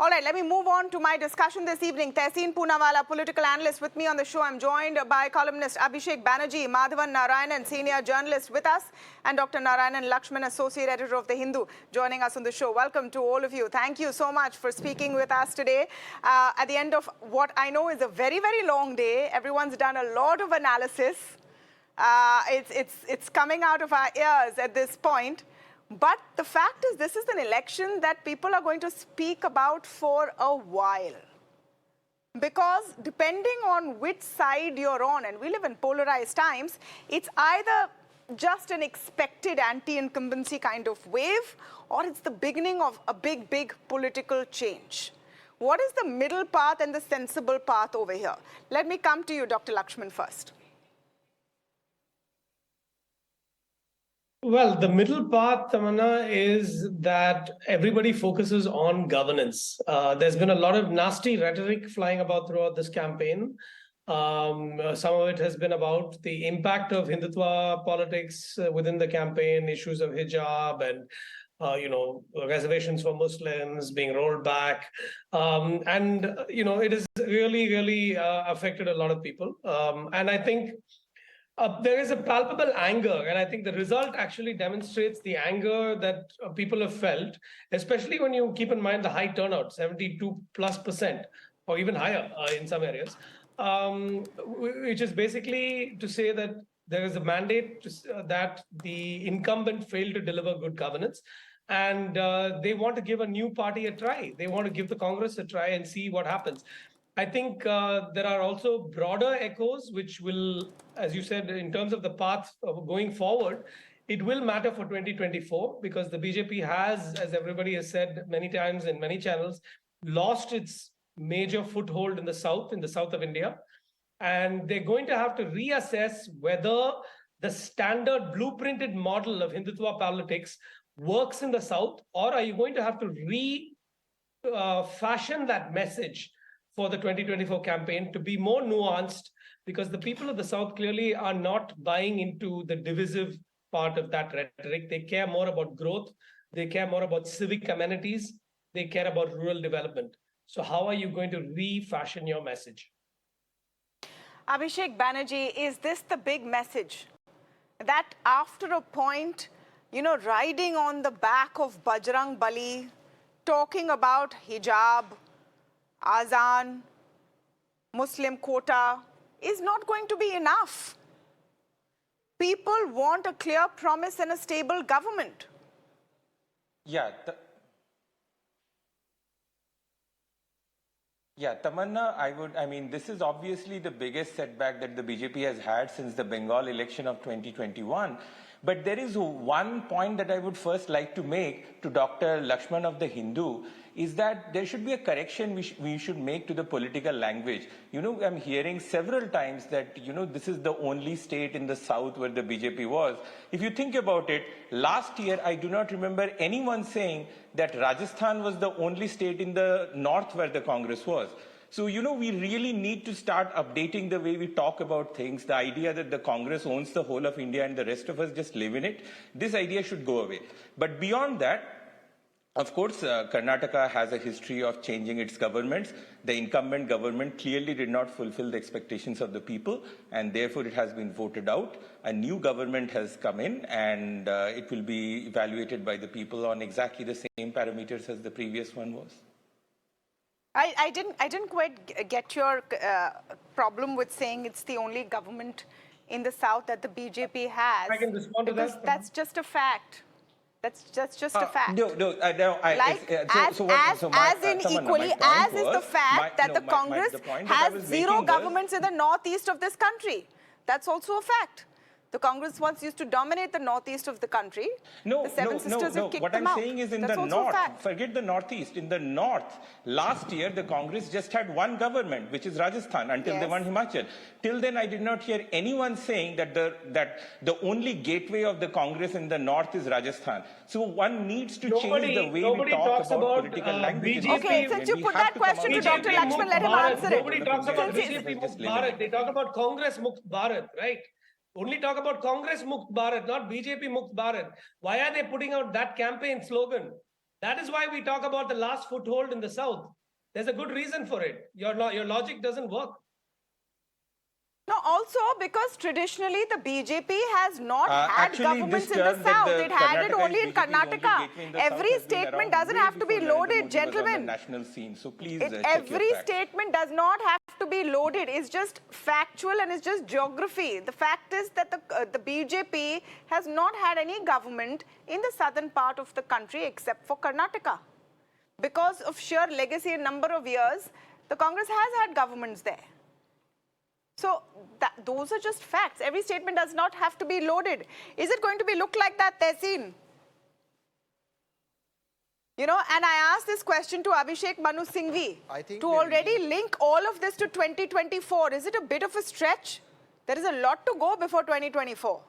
All right, let me move on to my discussion this evening. Tehseen Poonawalla, political analyst with me on the show. I'm joined by columnist Abhishek Banerjee, Madhavan Narayanan, senior journalist with us, and Dr. Narayanan Lakshman, associate editor of The Hindu, joining us on the show. Welcome to all of you. Thank you so much for speaking with us today. At the end of what I know is a very, very long day, everyone's done a lot of analysis. It's coming out of our ears at this point. But the fact is, this is an election that people are going to speak about for a while. Because depending on which side you're on, and we live in polarized times, it's either just an expected anti-incumbency kind of wave, or it's the beginning of a big, big political change. What is the middle path and the sensible path over here? Let me come to you, Dr. Lakshman, first. Well, the middle path, Tamanna, is that everybody focuses on governance. There's been a lot of nasty rhetoric flying about throughout this campaign. Some of it has been about the impact of Hindutva politics within the campaign, issues of hijab and reservations for Muslims being rolled back. It has really, really affected a lot of people. And I think there is a palpable anger, and I think the result actually demonstrates the anger that people have felt, especially when you keep in mind the high turnout, 72+%, or even higher in some areas, which is basically to say that there is a mandate that the incumbent failed to deliver good governance. And they want to give a new party a try. They want to give the Congress a try and see what happens. I think there are also broader echoes, which will, as you said, in terms of the path of going forward, it will matter for 2024 because the BJP has, as everybody has said many times in many channels, lost its major foothold in the south of India. And they're going to have to reassess whether the standard blueprinted model of Hindutva politics works in the south, or are you going to have to fashion that message for the 2024 campaign to be more nuanced, because the people of the South clearly are not buying into the divisive part of that rhetoric. They care more about growth. They care more about civic amenities. They care about rural development. So how are you going to refashion your message? Abhishek Banerjee, is this the big message? That after a point, riding on the back of Bajrang Bali, talking about hijab, Azan, Muslim quota is not going to be enough. People want a clear promise and a stable government. Yeah. Tamanna, this is obviously the biggest setback that the BJP has had since the Bengal election of 2021. But there is one point that I would first like to make to Dr. Lakshman of The Hindu, is that there should be a correction we should make to the political language. I'm hearing several times that, this is the only state in the south where the BJP was. If you think about it, last year, I do not remember anyone saying that Rajasthan was the only state in the north where the Congress was. So, we really need to start updating the way we talk about things. The idea that the Congress owns the whole of India and the rest of us just live in it, this idea should go away. But beyond that, of course, Karnataka has a history of changing its governments. The incumbent government clearly did not fulfill the expectations of the people, and therefore it has been voted out. A new government has come in, and it will be evaluated by the people on exactly the same parameters as the previous one was. I didn't quite get your problem with saying it's the only government in the south that the BJP has. I can respond to that. That's just a fact. That's just a fact. No. As is the fact that the Congress has zero governments in the northeast of this country. That's also a fact. The Congress once used to dominate the northeast of the country. No. What I'm saying is in the north, forget the northeast. In the north, last year, the Congress just had one government, which is Rajasthan, until they won Himachal. Till then, I did not hear anyone saying that the only gateway of the Congress in the north is Rajasthan. So one needs to change the way we talk about political language. Okay, since you put that question to Dr. Lakshman, let him answer it. Nobody talks about BJP Mukt Bharat. They talk about Congress Mukt Bharat, right? Only talk about Congress Mukt Bharat, not BJP Mukt Bharat. Why are they putting out that campaign slogan? That is why we talk about the last foothold in the south. There's a good reason for it. Your logic doesn't work. No, also because traditionally the BJP has not had Actually, governments this in the term that south. the It had it Karnataka only is in BJP's only Karnataka. gateway in the south Every has been statement around doesn't way have to be before Narendra loaded, Modi was on the gentlemen. national scene. So please check your Every facts. statement does not have to be loaded. It's just factual and it's just geography. The fact is that the BJP has not had any government in the southern part of the country except for Karnataka. Because of sheer legacy and number of years, the Congress has had governments there. So those are just facts. Every statement does not have to be loaded. Is it going to be look like that, Tehseen? You know, and I asked this question to Abhishek Manu Singhvi to already link all of this to 2024. Is it a bit of a stretch? There is a lot to go before 2024.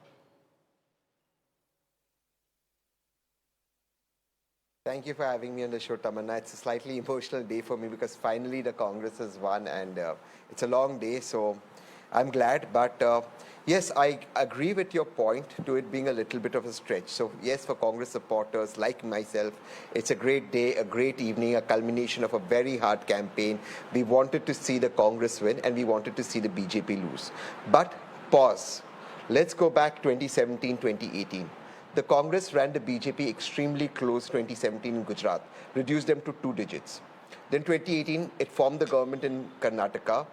Thank you for having me on the show, Tamanna. It's a slightly emotional day for me because finally the Congress has won and it's a long day, so I'm glad. But yes, I agree with your point to it being a little bit of a stretch. So yes, for Congress supporters like myself, it's a great day, a great evening, a culmination of a very hard campaign. We wanted to see the Congress win and we wanted to see the BJP lose. But pause. Let's go back 2017, 2018. The Congress ran the BJP extremely close 2017 in Gujarat, reduced them to 2 digits. Then 2018, it formed the government in Karnataka.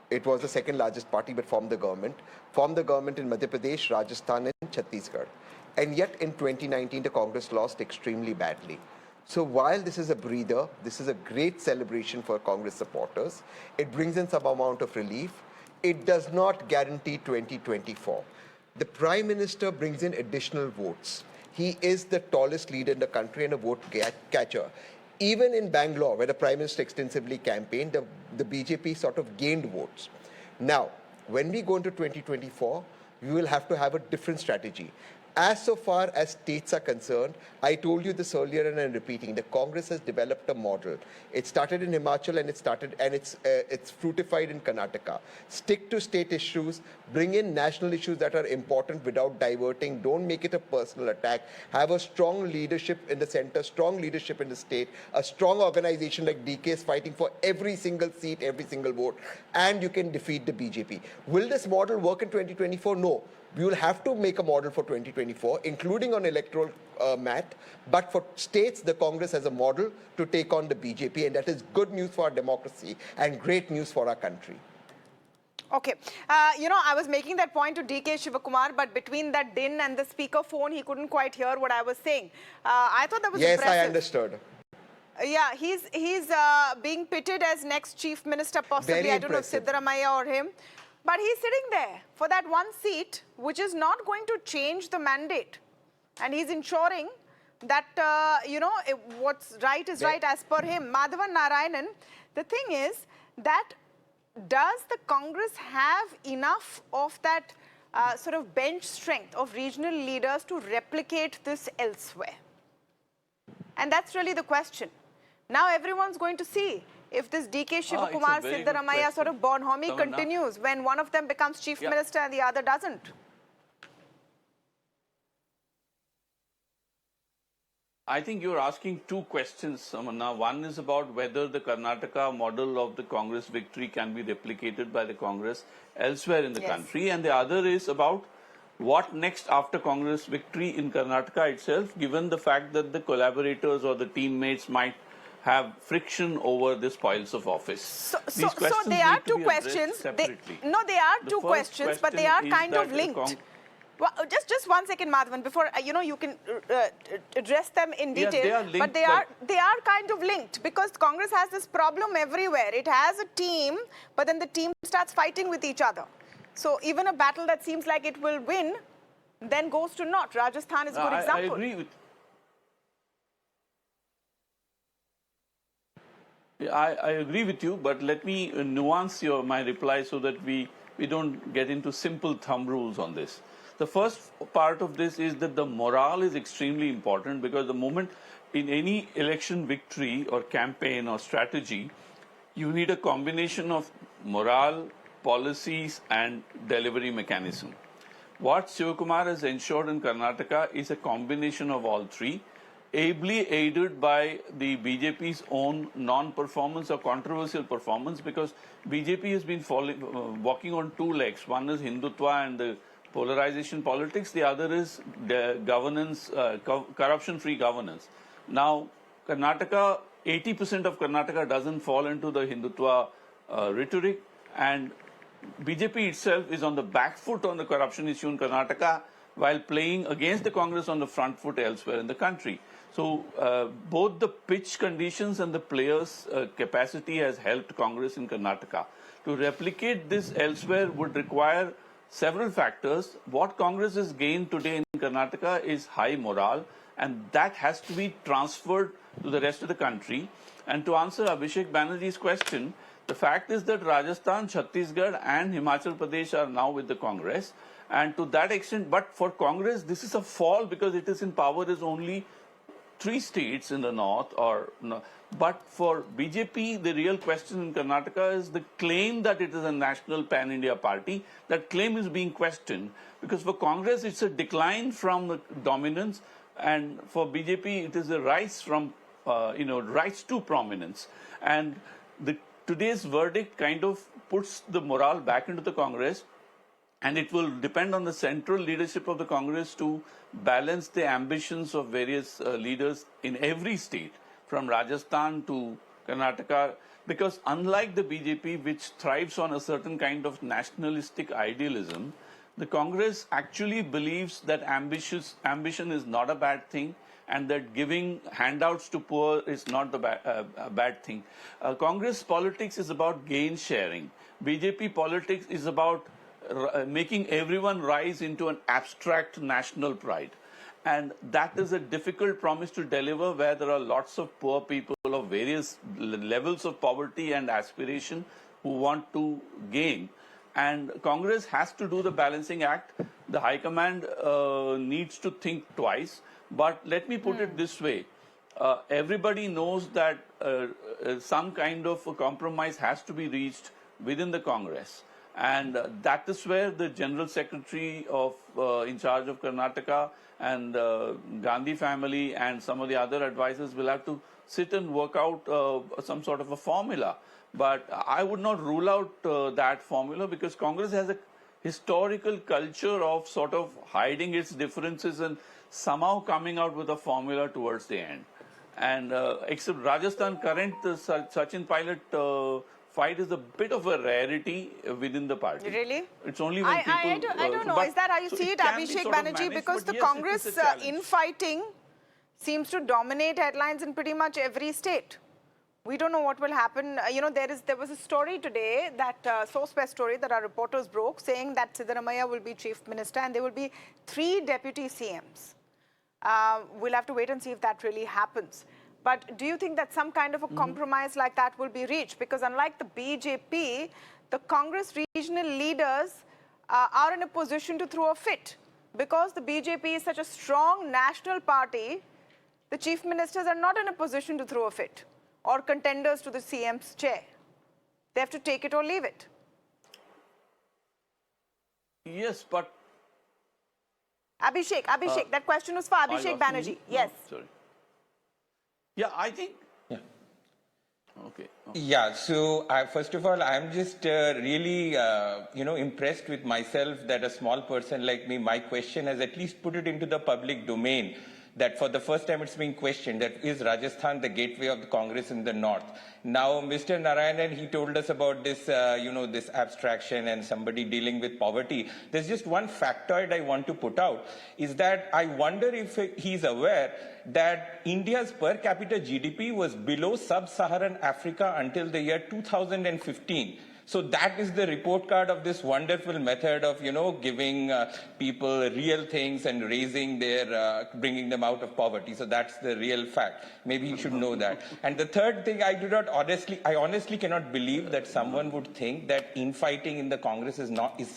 It was the second largest party, but formed the government. Formed the government in Madhya Pradesh, Rajasthan, and Chhattisgarh. And yet in 2019, the Congress lost extremely badly. So while this is a breather, this is a great celebration for Congress supporters. It brings in some amount of relief. It does not guarantee 2024. The Prime Minister brings in additional votes. He is the tallest leader in the country and a vote catcher. Even in Bangalore, where the Prime Minister extensively campaigned, the BJP sort of gained votes. Now, when we go into 2024, we will have to have a different strategy. As so far as states are concerned, I told you this earlier and I'm repeating, the Congress has developed a model. It started in Himachal and it's fruitified in Karnataka. Stick to state issues, bring in national issues that are important without diverting, don't make it a personal attack, have a strong leadership in the center, strong leadership in the state, a strong organization like DK is fighting for every single seat, every single vote, and you can defeat the BJP. Will this model work in 2024? No. We will have to make a model for 2024, including on electoral mat. But for states, the Congress has a model to take on the BJP, and that is good news for our democracy and great news for our country. Okay. You know, I was making that point to DK Shivakumar, but between that din and the speaker phone, he couldn't quite hear what I was saying. I thought that was impressive. Yes, I understood. Yeah, he's being pitted as next chief minister, possibly. Very I don't know if Siddaramaiah or him. But he's sitting there for that one seat, which is not going to change the mandate. And he's ensuring that, you know, what's right is right as per him. Madhavan Narayanan, the thing is that does the Congress have enough of that sort of bench strength of regional leaders to replicate this elsewhere? And that's really the question. Now everyone's going to see if this DK Shivakumar, Siddaramaiah sort of bonhomie continues when one of them becomes chief minister and the other doesn't. I think you're asking two questions, Tamanna. One is about whether the Karnataka model of the Congress victory can be replicated by the Congress elsewhere in the country. And the other is about what next after Congress victory in Karnataka itself, given the fact that the collaborators or the teammates might have friction over the spoils of office. So there are two questions. There are two questions, but they are kind of linked. Well, just 1 second, Madhavan, before you know you can address them in detail. They are linked, but they are kind of linked because Congress has this problem everywhere. It has a team, but then the team starts fighting with each other. So even a battle that seems like it will win, then goes to naught. Rajasthan is a good example. I agree with. I agree with you, but let me nuance my reply so that we don't get into simple thumb rules on this. The first part of this is that the morale is extremely important because the moment in any election victory or campaign or strategy, you need a combination of morale, policies and delivery mechanism. What Shivakumar has ensured in Karnataka is a combination of all three. ably aided by the BJP's own non-performance or controversial performance, because BJP has been walking on two legs. One is Hindutva and the polarization politics. The other is the governance, corruption-free governance. Now, Karnataka, 80% of Karnataka doesn't fall into the Hindutva rhetoric, and BJP itself is on the back foot on the corruption issue in Karnataka, while playing against the Congress on the front foot elsewhere in the country. So both the pitch conditions and the players' capacity has helped Congress in Karnataka. To replicate this elsewhere would require several factors. What Congress has gained today in Karnataka is high morale, and that has to be transferred to the rest of the country. And to answer Abhishek Banerjee's question, the fact is that Rajasthan, Chhattisgarh and Himachal Pradesh are now with the Congress. And to that extent, but for Congress, this is a fall because it is in power is only 3 states in the north. But for BJP, the real question in Karnataka is the claim that it is a national pan-India party. That claim is being questioned because for Congress, it's a decline from the dominance, and for BJP, it is a rise from, rise to prominence. And today's verdict kind of puts the morale back into the Congress. And it will depend on the central leadership of the Congress to balance the ambitions of various leaders in every state, from Rajasthan to Karnataka. Because unlike the BJP, which thrives on a certain kind of nationalistic idealism, the Congress actually believes that ambition is not a bad thing, and that giving handouts to poor is not a bad thing. Congress politics is about gain sharing. BJP politics is about making everyone rise into an abstract national pride. And that is a difficult promise to deliver, where there are lots of poor people of various levels of poverty and aspiration who want to gain. And Congress has to do the balancing act. The High Command needs to think twice. But let me put it this way. Everybody knows that some kind of a compromise has to be reached within the Congress. And that is where the General Secretary in charge of Karnataka and Gandhi family and some of the other advisors will have to sit and work out some sort of a formula. But I would not rule out that formula, because Congress has a historical culture of sort of hiding its differences and somehow coming out with a formula towards the end. And except Rajasthan current Sachin Pilot fight is a bit of a rarity within the party. Really? It's only when people... I don't know. Is that how you see it, Abhishek Banerjee? Because the Congress infighting seems to dominate headlines in pretty much every state. We don't know what will happen. There was a story today, that source-based story that our reporters broke, saying that Siddaramaiah will be chief minister and there will be 3 deputy CMs. We'll have to wait and see if that really happens. But do you think that some kind of a compromise like that will be reached? Because unlike the BJP, the Congress regional leaders are in a position to throw a fit. Because the BJP is such a strong national party, the chief ministers are not in a position to throw a fit, or contenders to the CM's chair. They have to take it or leave it. Yes, but... Abhishek, that question was for Abhishek Banerjee. Yes. Sorry. Yeah, I think... Yeah. Okay. Yeah, so first of all, I'm just really, impressed with myself that a small person like me, my question has at least put it into the public domain, that for the first time it's being questioned, that is Rajasthan the gateway of the Congress in the north. Now, Mr. Narayanan, he told us about this, this abstraction and somebody dealing with poverty. There's just one factoid I want to put out, is that I wonder if he's aware that India's per capita GDP was below sub-Saharan Africa until the year 2015. So that is the report card of this wonderful method of, giving people real things and raising bringing them out of poverty. So that's the real fact. Maybe you should know that. And the third thing, I honestly cannot believe that someone would think that infighting in the Congress is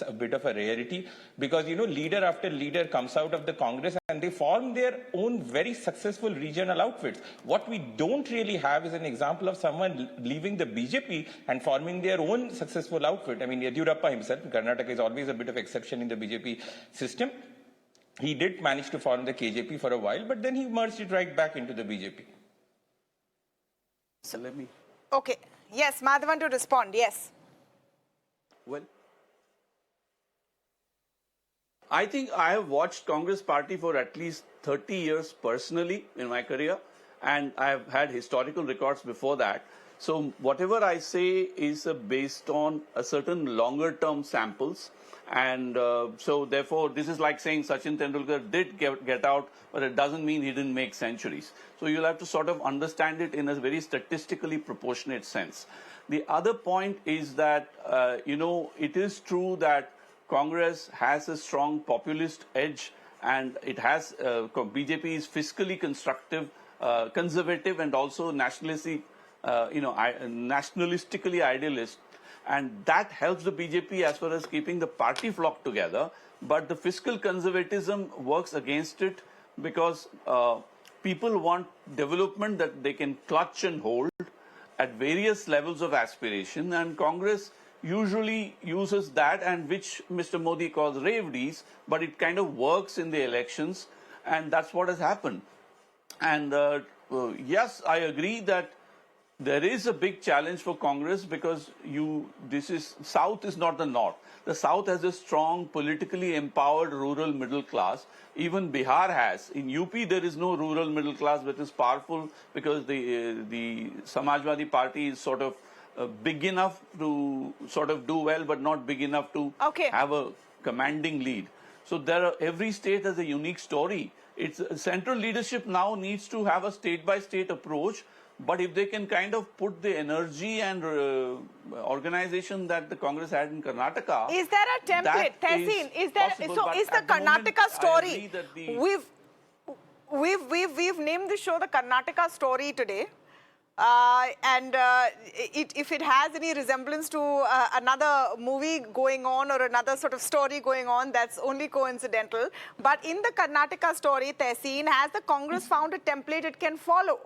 a bit of a rarity, because, leader after leader comes out of the Congress and they form their own very successful regional outfits. What we don't really have is an example of someone leaving the BJP and forming their own successful outfit. I mean, Yediyurappa himself, Karnataka is always a bit of exception in the BJP system. He did manage to form the KJP for a while, but then he merged it right back into the BJP. So let me. Okay. Yes, Madhavan to respond. Yes. Well, I think I have watched Congress party for at least 30 years personally in my career, and I have had historical records before that. So whatever I say is based on a certain longer term samples. And so therefore, this is like saying Sachin Tendulkar did get out, but it doesn't mean he didn't make centuries. So you'll have to sort of understand it in a very statistically proportionate sense. The other point is that, it is true that Congress has a strong populist edge, and it has, BJP is fiscally constructive, conservative, and also nationalistically idealist. And that helps the BJP as far as keeping the party flock together. But the fiscal conservatism works against it because people want development that they can clutch and hold at various levels of aspiration. And Congress usually uses that, and which Mr. Modi calls raveries, but it kind of works in the elections. And that's what has happened. And yes, I agree that there is a big challenge for Congress because South is not the North. The South has a strong, politically empowered rural middle class. Even Bihar has. In UP, there is no rural middle class that is powerful because the Samajwadi Party is sort of big enough to sort of do well, but not big enough to have a commanding lead. So every state has a unique story. Central leadership now needs to have a state-by-state approach. But if they can kind of put the energy and organization that the Congress had in Karnataka, is there a template, Tehseen? Is the Karnataka story? We've named the show the Karnataka story today, if it has any resemblance to another movie going on or another sort of story going on, that's only coincidental. But in the Karnataka story, Tehseen, has the Congress found a template it can follow?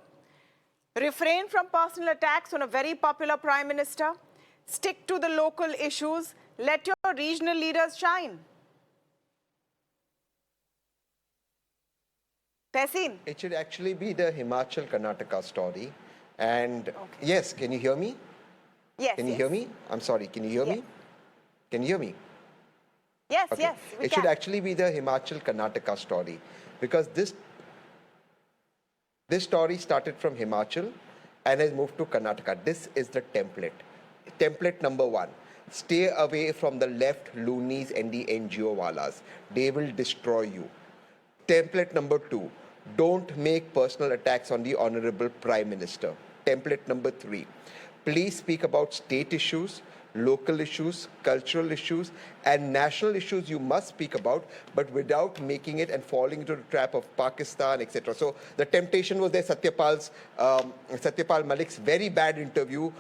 Refrain from personal attacks on a very popular prime minister. Stick to the local issues. Let your regional leaders shine. Tehseen. It should actually be the Himachal Karnataka story. And yes, can you hear me? Yes. Can you hear me? I'm sorry, can you hear me? Can you hear me? Yes, okay. yes. It should actually be the Himachal Karnataka story because this story started from Himachal and has moved to Karnataka. This is the template. Template number 1. Stay away from the left loonies and the NGO walas. They will destroy you. Template number 2. Don't make personal attacks on the Honorable Prime Minister. Template number 3. Please speak about state issues, local issues, cultural issues, and national issues you must speak about, but without making it and falling into the trap of Pakistan, etc. So the temptation was there. Satyapal Malik's very bad interview,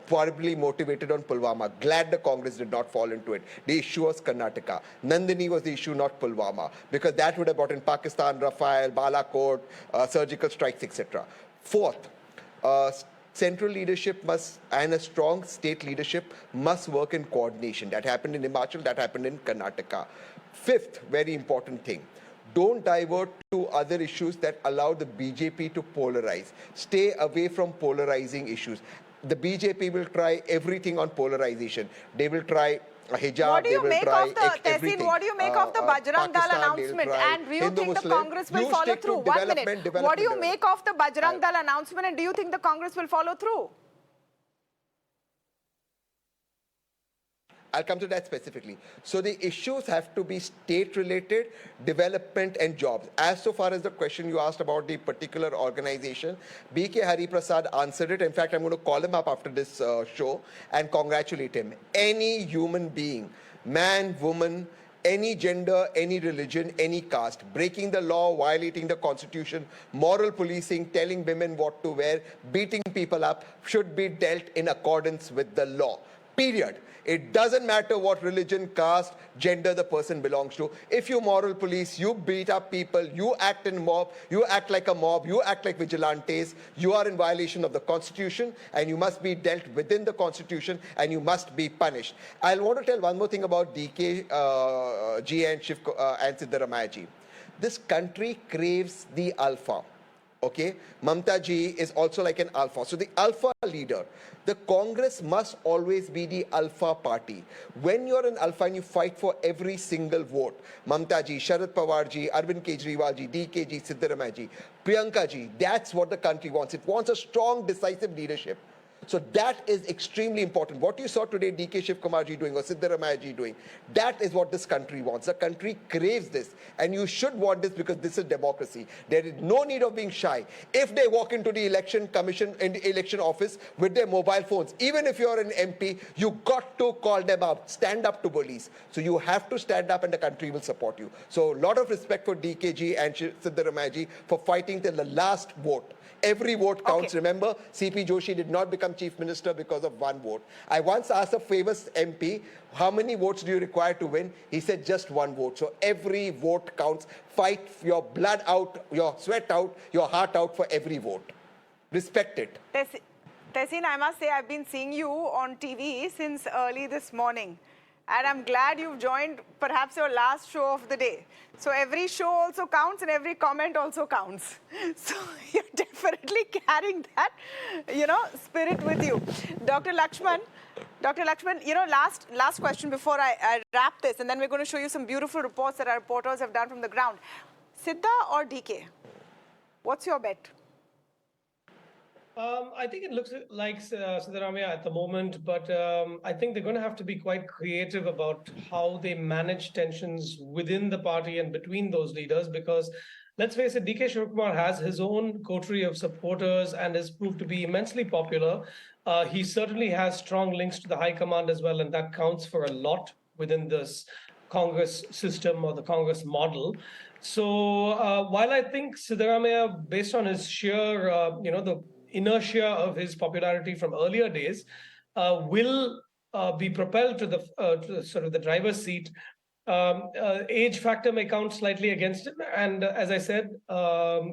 probably motivated on Pulwama. Glad the Congress did not fall into it. The issue was Karnataka. Nandini was the issue, not Pulwama, because that would have brought in Pakistan, Rafale, Balakot, surgical strikes, etc. Fourth, central leadership and a strong state leadership must work in coordination. That happened in Himachal, that happened in Karnataka. Fifth, very important thing. Don't divert to other issues that allow the BJP to polarize. Stay away from polarizing issues. The BJP will try everything on polarization. They will try hijab, what do you make of the everything. What do you make of the Bajrang Dal announcement? And do you think the Congress will follow through? 1 minute. What do you make of the Bajrang Dal announcement, and do you think the Congress will follow through? I'll come to that specifically. So the issues have to be state-related, development and jobs. As so far as the question you asked about the particular organization, B.K. Hariprasad answered it. In fact, I'm going to call him up after this show and congratulate him. Any human being, man, woman, any gender, any religion, any caste, breaking the law, violating the constitution, moral policing, telling women what to wear, beating people up, should be dealt in accordance with the law. Period. It doesn't matter what religion, caste, gender the person belongs to. If you moral police, you beat up people, you act in mob, you act like a mob, you act like vigilantes, you are in violation of the constitution and you must be dealt within the constitution and you must be punished. I want to tell one more thing about DK G and Siddaramaiah ji. This country craves the alpha. Okay, Mamta ji is also like an alpha. So the alpha leader, the Congress must always be the alpha party. When you're an alpha and you fight for every single vote, Mamta ji, Sharad Pawar ji, Arvind Kejriwal ji, DK ji, Siddaramaiah ji, Priyanka ji, that's what the country wants. It wants a strong, decisive leadership. So that is extremely important. What you saw today, DK Shiv Kumar ji doing or Siddaramaiah ji doing, that is what this country wants. The country craves this. And you should want this because this is democracy. There is no need of being shy. If they walk into the election commission, in the election office with their mobile phones, even if you're an MP, you got to call them up, stand up to bullies. So you have to stand up and the country will support you. So a lot of respect for DK ji and Siddaramaiah ji for fighting till the last vote. Every vote counts. Okay. Remember, CP Joshi did not become chief minister because of one vote. I once asked a famous MP, how many votes do you require to win? He said just one vote. So every vote counts. Fight your blood out, your sweat out, your heart out for every vote. Respect it. Tehseen, I must say I've been seeing you on TV since early this morning. And I'm glad you've joined perhaps your last show of the day. So every show also counts and every comment also counts. So you're definitely carrying that, spirit with you. Dr. Lakshman, last question before I wrap this, and then we're going to show you some beautiful reports that our reporters have done from the ground. Sidda or DK? What's your bet? I think it looks like Siddaramaiah at the moment, but I think they're going to have to be quite creative about how they manage tensions within the party and between those leaders, because let's face it, DK Shivakumar has his own coterie of supporters and has proved to be immensely popular. He certainly has strong links to the high command as well, and that counts for a lot within this Congress system or the Congress model. So while I think Siddaramaiah, based on his sheer, the inertia of his popularity from earlier days, will be propelled to the sort of the driver's seat. Age factor may count slightly against him, and as I said,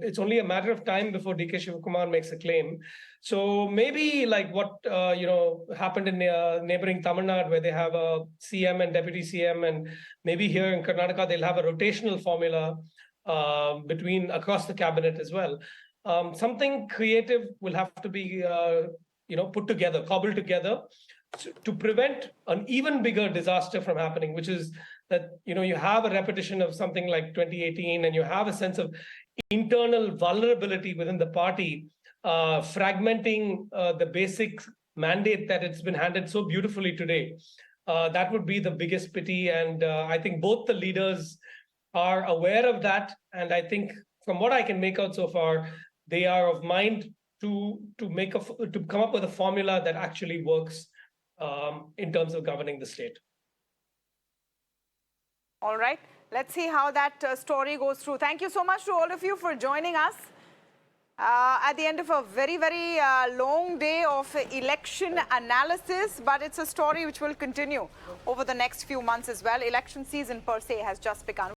it's only a matter of time before DK Shivakumar makes a claim. So maybe like what happened in neighboring Tamil Nadu, where they have a CM and deputy CM, and maybe here in Karnataka they'll have a rotational formula across the cabinet as well. Something creative will have to be, put together, cobbled together to prevent an even bigger disaster from happening, which is that, you have a repetition of something like 2018 and you have a sense of internal vulnerability within the party, fragmenting the basic mandate that it's been handed so beautifully today. That would be the biggest pity. And I think both the leaders are aware of that. And I think from what I can make out so far, they are of mind to come up with a formula that actually works in terms of governing the state. All right. Let's see how that story goes through. Thank you so much to all of you for joining us at the end of a very, very long day of election analysis. But it's a story which will continue over the next few months as well. Election season per se has just begun.